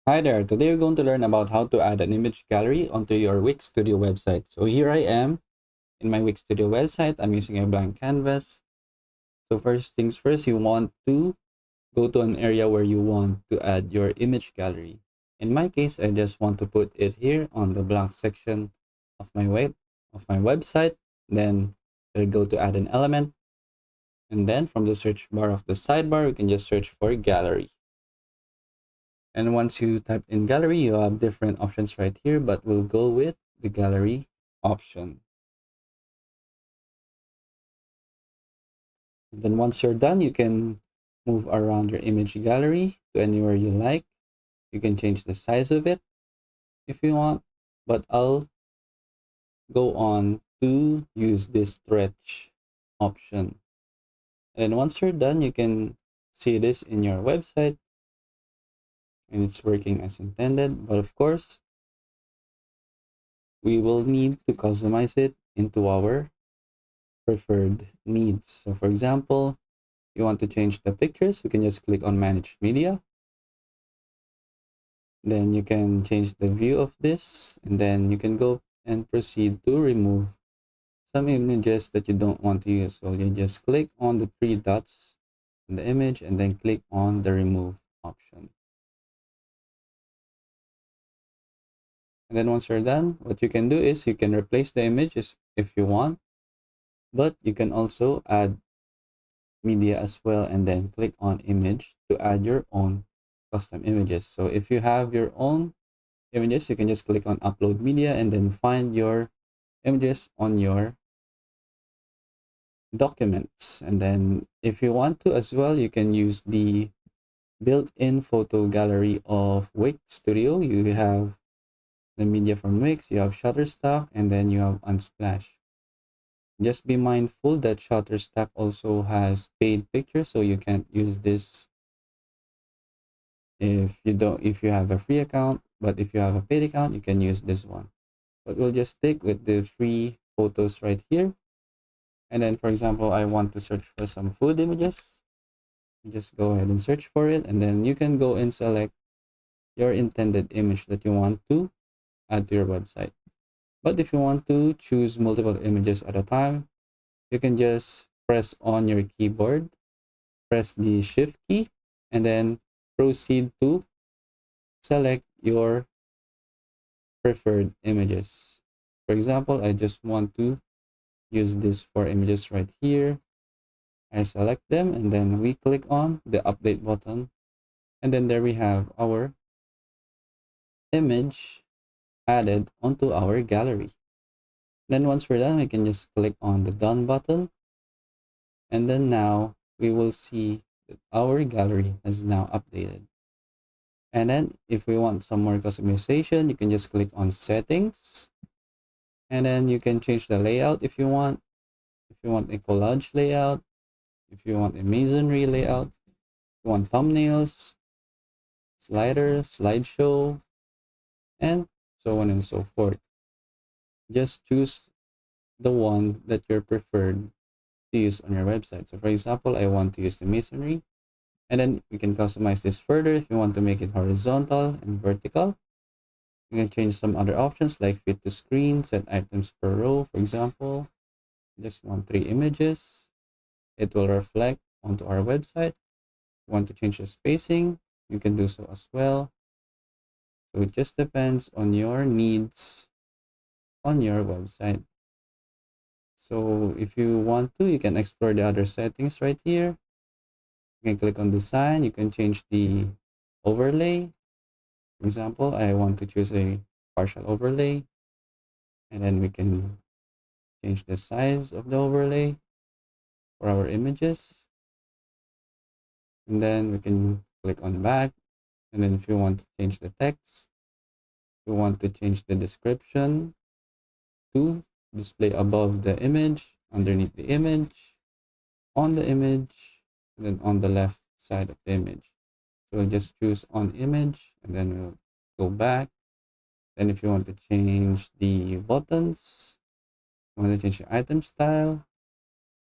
Hi there, today we're going to learn about how to add an image gallery onto your Wix Studio website. So here I am in my Wix Studio website. I'm using a blank canvas. So first things first, you want to go to an area where you want to add your image gallery. In my case, I just want to put it here on the blank section of my website. Then I'll go to add an element. And then from the search bar of the sidebar, we can just search for gallery. And once you type in gallery, you have different options right here, but we'll go with the gallery option. And then once you're done, you can move around your image gallery to anywhere you like. You can change the size of it if you want, but I'll go on to use this stretch option. And once you're done, you can see this in your website and it's working as intended. But of course, we will need to customize it into our preferred needs. So for example, you want to change the pictures, we can just click on manage media. Then you can change the view of this, and then you can go and proceed to remove some images that you don't want to use. So you just click on the three dots in the image and then click on the remove option. And then once you're done, what you can do is you can replace the images if you want, but you can also add media as well and then click on image to add your own custom images. So if you have your own images, you can just click on upload media and then find your images on your documents. And then if you want to as well, you can use the built-in photo gallery of Wix Studio. You have the media from Wix, you have Shutterstock, and then you have Unsplash. Just be mindful that Shutterstock also has paid pictures, so you can't use this if you have a free account, but if you have a paid account, you can use this one. But we'll just stick with the free photos right here. And then for example, I want to search for some food images. Just go ahead and search for it, and then you can go and select your intended image that you want to add to your website. But if you want to choose multiple images at a time, you can just press on your keyboard, press the shift key, and then proceed to select your preferred images. For example, I just want to use these four images right here. I select them and then we click on the update button. And then there we have our image added onto our gallery. Then once we're done, we can just click on the done button. And then now we will see that our gallery is now updated. And then if we want some more customization, you can just click on settings. And then you can change the layout if you want. If you want a collage layout, if you want a masonry layout, if you want thumbnails, slider, slideshow, and so on and so forth. Just choose the one that you're preferred to use on your website. So for example, I want to use the masonry, and then you can customize this further if you want to make it horizontal and vertical. You can change some other options like fit to screen, set items per row, for example. Just want three images. It will reflect onto our website. Want to change the spacing, you can do so as well. So it just depends on your needs on your website. So if you want to, you can explore the other settings right here. You can click on design, you can change the overlay. For example, I want to choose a partial overlay, and then we can change the size of the overlay for our images. And then we can click on back. And then if you want to change the text, you want to change the description to display above the image, underneath the image, on the image, and then on the left side of the image. So we'll just choose on image and then we'll go back. Then if you want to change the buttons, you want to change the item style,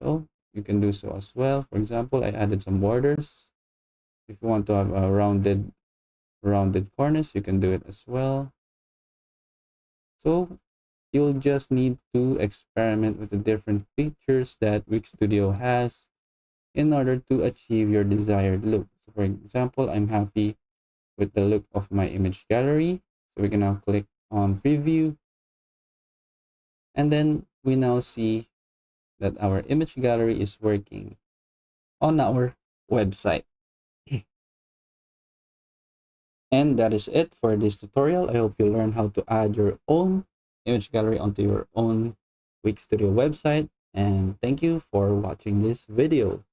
so you can do so as well. For example, I added some borders. If you want to have a rounded rounded corners, you can do it as well. So you'll just need to experiment with the different features that Wix Studio has in order to achieve your desired look. So for example, I'm happy with the look of my image gallery. So we can now click on preview, and then we now see that our image gallery is working on our website. And that is it for this tutorial. I hope you learn how to add your own image gallery onto your own Wix Studio website. And thank you for watching this video.